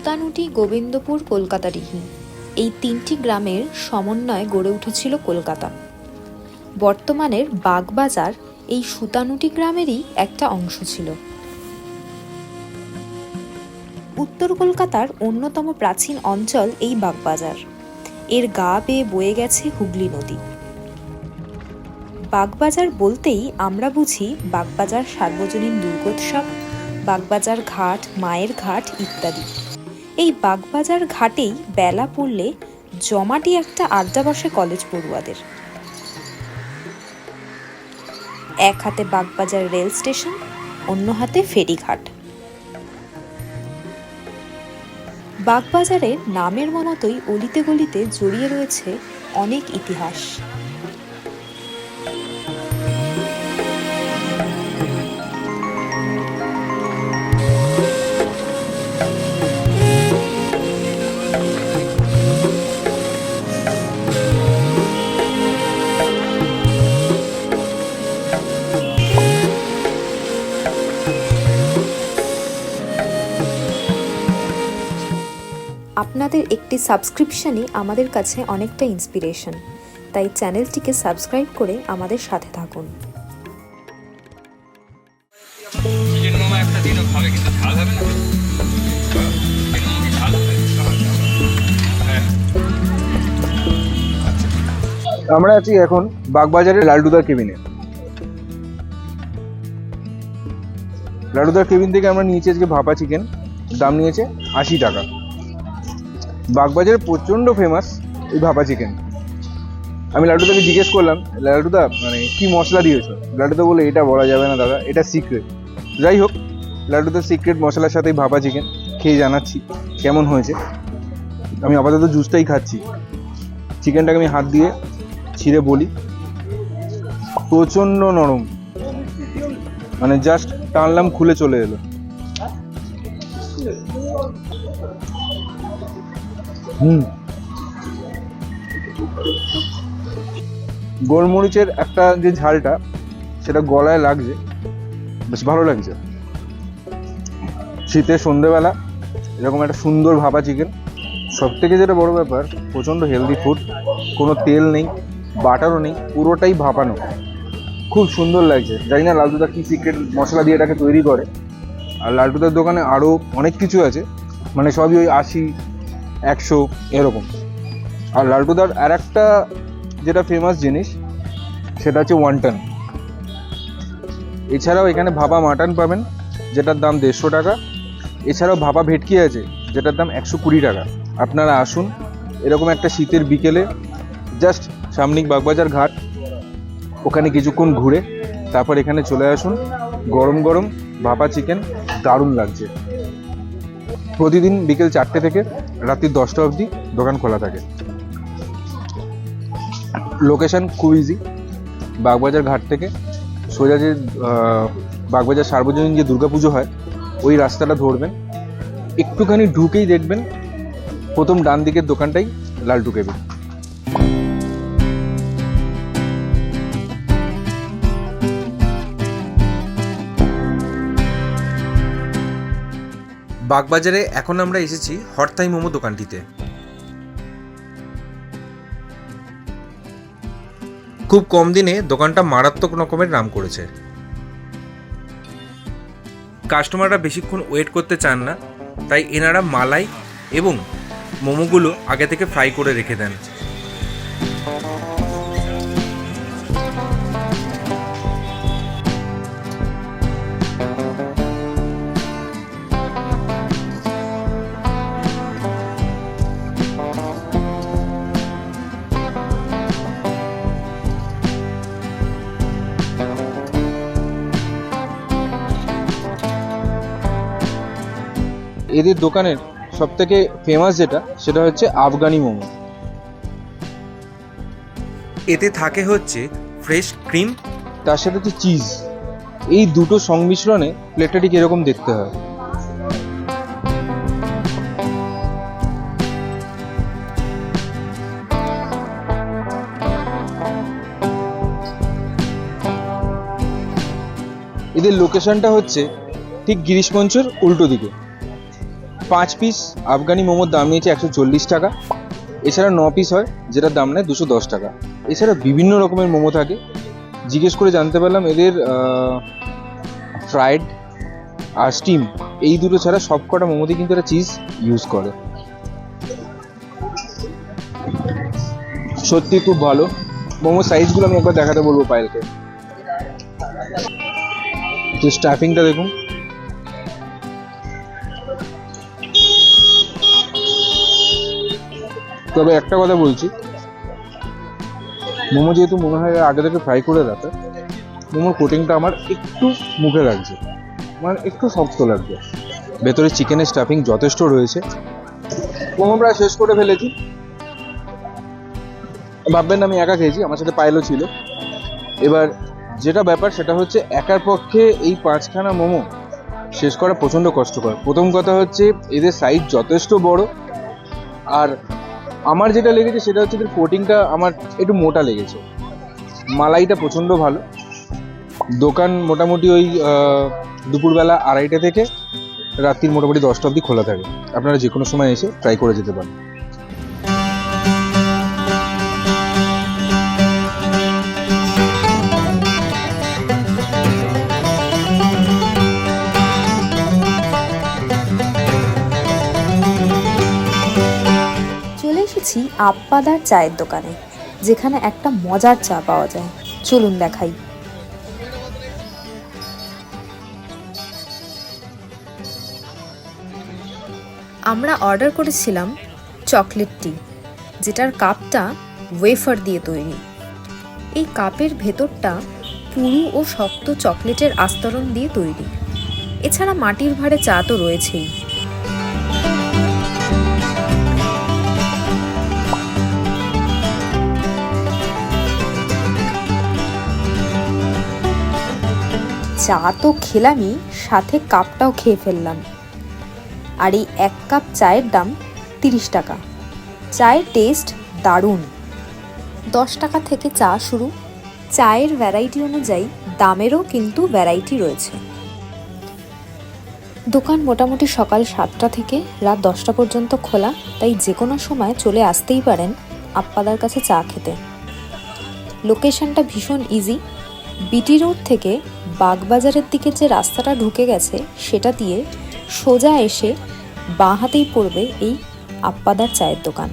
সুতানুটি, গোবিন্দপুর, কলকাতাডিহি এই তিনটি গ্রামের সমন্বয়ে গড়ে উঠেছিল কলকাতা। বর্তমানের বাগবাজার এই সুতানুটি গ্রামেরই একটা অংশ ছিল। উত্তর কলকাতার অন্যতম প্রাচীন অঞ্চল এই বাগবাজার। এর গা বেয়ে বয়ে গেছে হুগলি নদী। বাগবাজার বলতেই আমরা বুঝি বাগবাজার সার্বজনীন দুর্গোৎসব, বাগবাজার ঘাট, মায়ের ঘাট ইত্যাদি। এই বাগবাজার ঘাটেই বেলা পড়লে জমাটি একটা আড্ডা বসে কলেজ পড়ুয়াদের। এক হাতে বাগবাজার রেল স্টেশন, অন্য হাতে ফেরিঘাট। বাগবাজারের নামের মতোই অলিতে গলিতে জড়িয়ে রয়েছে অনেক ইতিহাস। আপনাদের একটি সাবস্ক্রিপশনই আমাদের কাছে অনেকটা ইন্সপিরেশন, তাই চ্যানেলটিকে সাবস্ক্রাইব করে আমাদের সাথে থাকুন। আমরা আছি এখন বাগবাজারের লালটুদার কেবিনে। লালটুদার কেবিন থেকে আমরা নিয়েছি আজকে ভাপা চিকেন, দাম নিয়েছে 80 টাকা। বাগবাজারে প্রচণ্ড ফেমাস এই ভাপা চিকেন। আমি লালটুদাকে জিজ্ঞেস করলাম, লালটুদা মানে কি মশলা দিয়েছো? লালটুদা বলে এটা বলা যাবে না দাদা, এটা সিক্রেট। যাই হোক, লালটুদার সিক্রেট মশলার সাথেই ভাপা চিকেন খেয়ে জানাচ্ছি কেমন হয়েছে। আমি আপাতত জুসটাই খাচ্ছি। চিকেনটাকে আমি হাত দিয়ে ছিঁড়ে বলি, প্রচণ্ড নরম, মানে জাস্ট টানলাম খুলে চলে এলো। গোলমরিচের একটা যে ঝালটা, সেটা গলায় লাগছে, বেশ ভালো লাগছে। শীতের সন্ধ্যেবেলা এরকম একটা সুন্দর ভাপা চিকেন। সব থেকে যেটা বড় ব্যাপার, প্রচণ্ড হেলদি ফুড, কোনো তেল নেই, বাটারও নেই, পুরোটাই ভাপানো, খুব সুন্দর লাগছে। জানি না লালটুদা কি সিক্রেট মশলা দিয়ে এটাকে তৈরি করে। আর লালটুদার দোকানে আরও অনেক কিছু আছে, মানে সবই ওই 80, 100 এরকম। আর লালটুদার আর একটা যেটা ফেমাস জিনিস, সেটা হচ্ছে ওয়ান্টন। এছাড়াও এখানে ভাপা মাটন পাবেন, যেটার দাম 150 টাকা। এছাড়াও ভাপা ভেটকি আছে, যেটার দাম 120 টাকা। আপনারা আসুন এরকম একটা শীতের বিকেলে, জাস্ট সামনেই বাগবাজার ঘাট, ওখানে কিছুক্ষণ ঘুরে তারপর এখানে চলে আসুন। গরম গরম ভাপা চিকেন দারুণ লাগছে। প্রতিদিন বিকেল 4টে থেকে রাত্রি 10টা অবধি দোকান খোলা থাকে। লোকেশন খুব ইজি, বাগবাজার ঘাট থেকে সোজা যে বাগবাজার সার্বজনীন যে দুর্গাপুজো হয়, ওই রাস্তাটা ধরবেন, একটুখানি ঢুকেই দেখবেন প্রথম ডান দিকের দোকানটাই লালটু কেবিন। বাগবাজারে এখন আমরা এসেছি হরতাই মোমো দোকানটিতে। খুব কম দিনে দোকানটা মারাত্মক রকমের নাম করেছে। কাস্টমাররা বেশিক্ষণ ওয়েট করতে চান না, তাই এনারা মালাই এবং মোমোগুলো আগে থেকে ফ্রাই করে রেখে দেন। এদের দোকানের সব থেকে ফেমাস যেটা, সেটা হচ্ছে আফগানি মোমো। এতে থাকে হচ্ছে ফ্রেশ ক্রিম, তার সাথে হচ্ছে চিজ। এই দুটো সংমিশ্রণে প্লেটটা ঠিক এরকম দেখতে হয়। এদের লোকেশনটা হচ্ছে ঠিক গিরিশ মঞ্চের উল্টো দিকে। 5 পিস আফগানি মোমোর দাম নিয়েছে 140 টাকা। এছাড়া 9 পিস হয়, যেটার দাম নেয় 210 টাকা। এছাড়া বিভিন্ন রকমের মোমো থাকে। জিজ্ঞেস করে জানতে পারলাম এদের ফ্রাইড আর স্টিম এই দুটো ছাড়া সব কটা মোমোতে কিন্তু এরা চিজ ইউজ করে। সত্যি খুব ভালো। মোমো সাইজগুলো আমি একবার দেখাতে বলবো পায়েলকে। যে স্টাফিংটা দেখুন, তবে একটা কথা বলছি, মোমো যেহেতু মনে হয় আগে থেকে ফ্রাই করে রাখে, মোমোর কোটিংটা আমার একটু মুখে লাগছে, মানে একটু শক্ত লাগছে। ভেতরে চিকেনের স্টাফিং যথেষ্ট রয়েছে। মোমো প্রায় শেষ করে ফেলেছি। ভাববেন আমি একা খেয়েছি, আমার সাথে পায়েলও ছিল। এবার যেটা ব্যাপার সেটা হচ্ছে একার পক্ষে এই 5খানা মোমো শেষ করা প্রচণ্ড কষ্টকর। প্রথম কথা হচ্ছে এদের সাইজ যথেষ্ট বড়, আর আমার যেটা লেগেছে সেটা হচ্ছে এদের কোটিংটা আমার একটু মোটা লেগেছে। মালাইটা প্রচণ্ড ভালো। দোকান মোটামুটি ওই দুপুরবেলা 2:30 থেকে রাত্রির মোটামুটি 10টা অবধি খোলা থাকে। আপনারা যে কোনো সময় এসে ট্রাই করে যেতে পারেন। চলে এসেছি আপ্পাদার চায়ের দোকানে, যেখানে একটা মজার চা পাওয়া যায়। চলুন দেখাই। আমরা অর্ডার করেছিলাম চকলেট টি, যেটার কাপটা ওয়েফার দিয়ে তৈরি। এই কাপের ভেতরটা পুরু ও শক্ত চকলেটের আস্তরণ দিয়ে তৈরি। এছাড়া মাটির ভাঁড়ে চা তো রয়েছেই। চা তো খেলামই, সাথে কাপটাও খেয়ে ফেললাম। আর এই 1 কাপ চায়ের দাম 30 টাকা। চায়ের টেস্ট দারুণ। 10 টাকা থেকে চা শুরু। চায়ের ভ্যারাইটি অনুযায়ী দামেরও কিন্তু ভ্যারাইটি রয়েছে। দোকান মোটামুটি সকাল 7টা থেকে রাত 10টা পর্যন্ত খোলা, তাই যে কোনো সময় চলে আসতেই পারেন আপ্পাদার কাছে চা খেতে। লোকেশনটা ভীষণ ইজি। বিটি রোড থেকে বাগবাজারের দিকে যে রাস্তাটা ঢুকে গেছে সেটা দিয়ে সোজা এসে বাঁ হাতেই পড়বে এই আপ্পাদার চায়ের দোকান।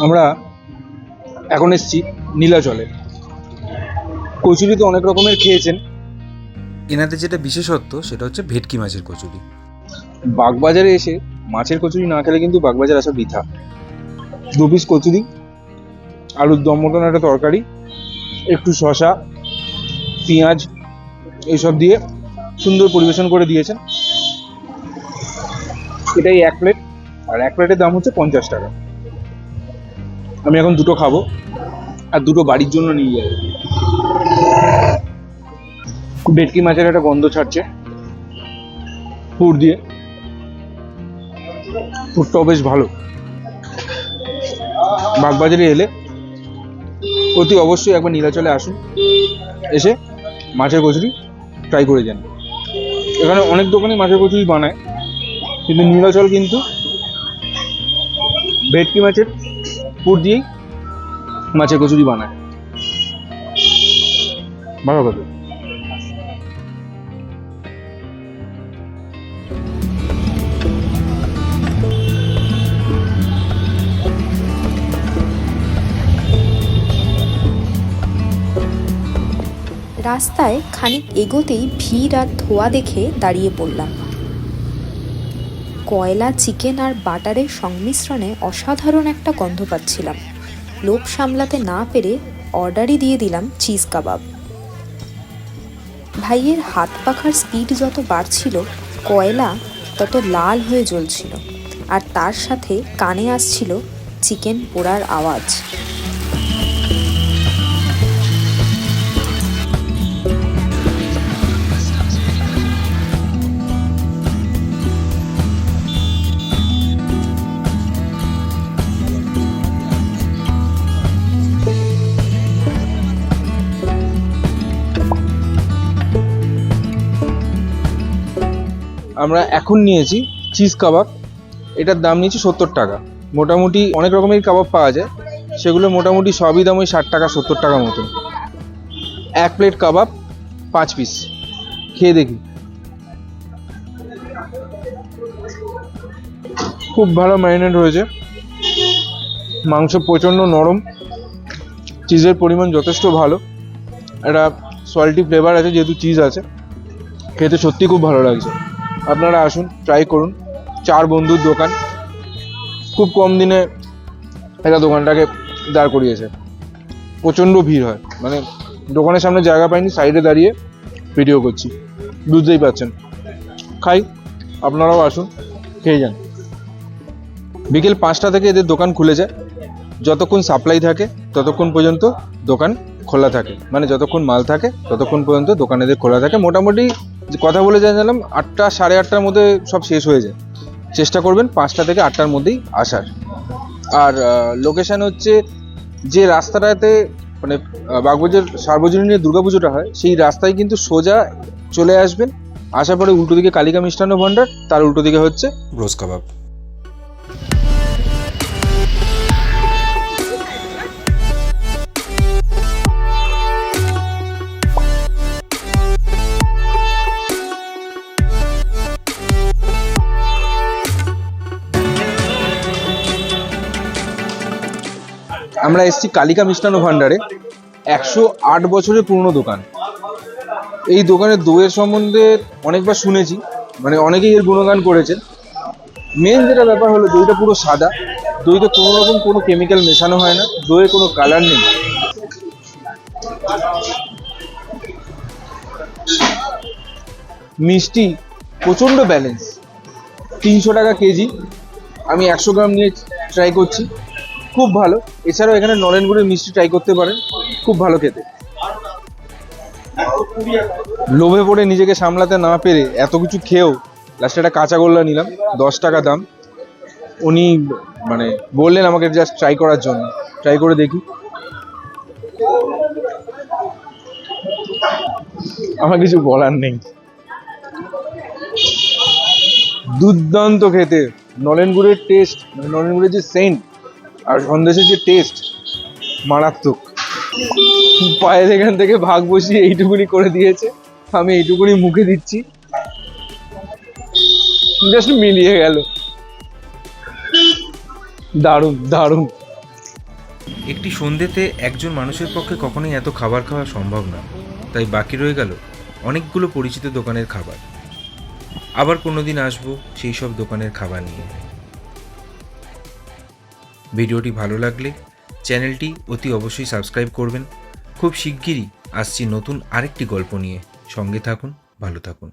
আমরা এখন এসেছি নীলাচলে। কচুরি তো অনেক রকমের খেয়েছেন। এনাদের যেটা বিশেষত্ব সেটা হচ্ছে ভেটকি মাছের কচুরি। বাগবাজারে এসে মাছের কচুরি না খেলে কিন্তু বাগবাজার আসা বৃথা। 2 পিস কচুরি, আলুর দম মতন একটা তরকারি, একটু শসা, পেঁয়াজ এইসব দিয়ে সুন্দর পরিবেশন করে দিয়েছেন। এটাই 1 প্লেট, আর 1 প্লেটের দাম হচ্ছে 50 টাকা। আমি এখন 2টো খাবো আর 2টো বাড়ির জন্য নিয়ে যাবো। ভেটকি মাছের একটা গন্ধ ছাড়ছে পুর দিয়ে। পুরটাও বেশ ভালো। বাগবাজারে এলে অতি অবশ্যই একবার নীলাচলে আসুন, এসে মাছের কচুরি ট্রাই করে যান। এখানে অনেক দোকানই মাছের কচুরি বানায়, কিন্তু নীলাচল কিন্তু ভেটকি মাছের পুর দিয়েই মাছের কচুরি বানায়। ভালো কথা। রাস্তায় খানিক এগোতেই ভিড় আর ধোঁয়া দেখে দাঁড়িয়ে পড়লাম। কয়লা, চিকেন আর বাটারের সংমিশ্রণে অসাধারণ একটা গন্ধ পাচ্ছিলাম। লোভ সামলাতে না পেরে অর্ডারই দিয়ে দিলাম চিজ কাবাব। ভাইয়ের হাত পাখার স্পিড যত বাড়ছিল, কয়লা তত লাল হয়ে জ্বলছিল, আর তার সাথে কানে আসছিল চিকেন পোড়ার আওয়াজ। আমরা এখন নিয়েছি চিজ কাবাব। এটার দাম নিয়েছি 70 টাকা। মোটামুটি অনেক রকমের কাবাব পাওয়া যায়, সেগুলো মোটামুটি সবই দাম ওই 60 টাকা 70 টাকা মতন। এক প্লেট কাবাব 5 পিস। খেয়ে দেখি। খুব ভালো ম্যারিনেট হয়েছে, মাংস প্রচণ্ড নরম, চিজের পরিমাণ যথেষ্ট ভালো, একটা সল্টি ফ্লেভার আছে যেহেতু চিজ আছে। খেতে সত্যি খুব ভালো লাগছে। আপনারা আসুন, ট্রাই করুন। 4 বন্ধুর দোকান, খুব কম দিনে এটা দোকানটাকে দাঁড় করিয়েছে। প্রচণ্ড ভিড় হয়, মানে দোকানের সামনে জায়গা পাইনি, সাইডে দাঁড়িয়ে ভিডিও করছি, বুঝতেই পারছেন। খাই, আপনারাও আসুন, খেয়ে যান। বিকেল 5টা থেকে এদের দোকান খুলে যায়। যতক্ষণ সাপ্লাই থাকে ততক্ষণ পর্যন্ত দোকান খোলা থাকে, মানে যতক্ষণ মাল থাকে ততক্ষণ পর্যন্ত দোকান এদের খোলা থাকে। মোটামুটি কথা বলে জানলাম 8টা সাড়ে 8টার মধ্যে সব শেষ হয়ে যায়। চেষ্টা করবেন 5টা থেকে 8টার মধ্যেই আসার। আর লোকেশান হচ্ছে যে রাস্তাটাতে মানে বাগবাজার সার্বজনীনের দুর্গাপুজোটা হয়, সেই রাস্তায় কিন্তু সোজা চলে আসবেন। আসার পরে উল্টো দিকে কালিকা মিষ্টান্ন ভাণ্ডার, তার উল্টো দিকে হচ্ছে রোজ কাবাব। আমরা এসেছি কালিকা মিষ্টান্ন ভাণ্ডারে। 108 বছরের পুরনো দোকান। এই দোকানের দইয়ের সম্বন্ধে অনেকবার শুনেছি, মানে অনেকেই এর গুণগান করেছেন। মেন যেটা ব্যাপার হলো, দইটা পুরো সাদা, দইতে কোনো রকম কোনো কেমিক্যাল মেশানো হয় না, দইয়ে কোনো কালার নেই। মিষ্টি প্রচণ্ড ব্যালেন্স। 300 টাকা কেজি, আমি 100 গ্রাম নিয়ে ট্রাই করছি, খুব ভালো। এছাড়াও এখানে নলেন গুড়ের মিষ্টি ট্রাই করতে পারেন, খুব ভালো খেতে। লোভে পড়ে নিজেকে সামলাতে না পেরে এত কিছু খেয়েও লাস্টে একটা কাঁচা গোল্লা নিলাম, 10 টাকা দাম। উনি মানে বললেন আমাকে জাস্ট ট্রাই করার জন্য, ট্রাই করে দেখি। আমার কিছু বলার নেই, দুর্দান্ত খেতে। নলেন গুড়ের টেস্ট, মানে নলেন গুড়ের যে সেন্ট আর সন্দেশের যে টেস্ট, মারাত্মক। পায়ের এখান থেকে ভাগ বসিয়ে এইটুকুনি করে দিয়েছে, আমি এইটুকুনি মুখে দিচ্ছি, জাস্ট মিলিয়ে গেল। দারুণ দারুণ। একটি সন্ধ্যেতে একজন মানুষের পক্ষে কখনোই এত খাবার খাওয়া সম্ভব না, তাই বাকি রয়ে গেল অনেকগুলো পরিচিত দোকানের খাবার। আবার কোনোদিন আসবো সেই সব দোকানের খাবার নিয়ে। ভিডিওটি ভালো লাগলে চ্যানেলটি অতি অবশ্যই সাবস্ক্রাইব করবেন। খুব শিগগিরই আসছি নতুন আরেকটি গল্প নিয়ে। সঙ্গে থাকুন, ভালো থাকুন।